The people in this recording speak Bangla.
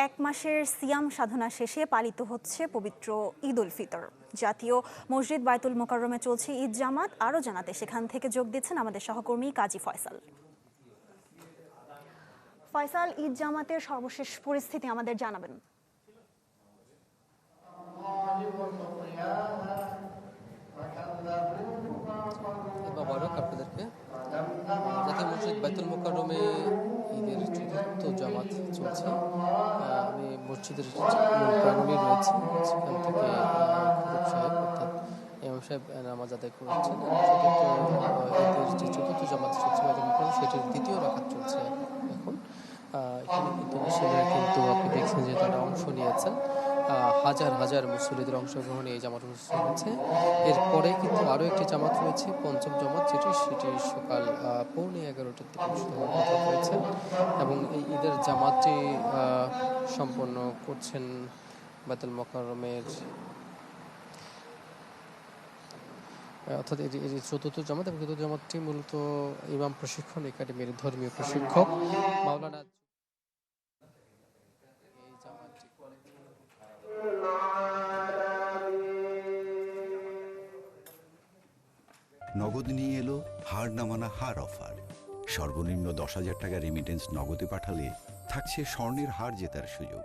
এক মাসের সিয়াম সাধনা শেষে পালিত হচ্ছে পবিত্র ঈদ উল ফিতর। জাতীয় মসজিদ বায়তুল মোকাররমে চলছে ঈদ জামাত। আরও জানাতে সেখান থেকে যোগ দিচ্ছেন আমাদের সহকর্মী কাজী ফয়সাল। ফয়সাল, ঈদ জামাতের সর্বশেষ পরিস্থিতি আমাদের জানাবেন। আপনাদেরকে জাতীয় মসজিদ বায়তুল মোকাররমে ঈদের চতুর্থ জামাত চলছে। আমি মসজিদের প্রাঙ্গণে রয়েছি। সেখান থেকে খতিব সাহেব অর্থাৎ ইমাম সাহেব নামাজ আদায় করেছেন। ঈদের যে চতুর্থ জামাত চলছে বায়তুল মোকাররমে, সেটির দ্বিতীয় রাকাত চলছে এখন। এখানে কিন্তু মুসল্লিরা কিন্তু আপনি দেখছেন যে তারা অংশ নিয়েছেন। হাজার হাজার মুসল্লিদের অংশগ্রহণে এই জামাত অনুষ্ঠিত হচ্ছে। এরপরে কিন্তু আরও একটি জামাত রয়েছে, পঞ্চম জামাত, সেটি সকাল 11:15টার দিকে অনুষ্ঠিত হওয়ার কথা রয়েছে। এবং এই ঈদের জামাতটি সম্পন্ন করছেন বায়তুল মোকাররমের অর্থাৎ এটি চতুর্থ জামাত। এবং চতুর্থ জামাতটি মূলত ইমাম প্রশিক্ষণ একাডেমির ধর্মীয় প্রশিক্ষক মাওলানা নগদ নিয়ে এলো হার নামানা হার অফার। সর্বনিম্ন 10,000 টাকা রেমিটেন্স নগদে পাঠালে থাকছে স্বর্ণের হার জেতার সুযোগ।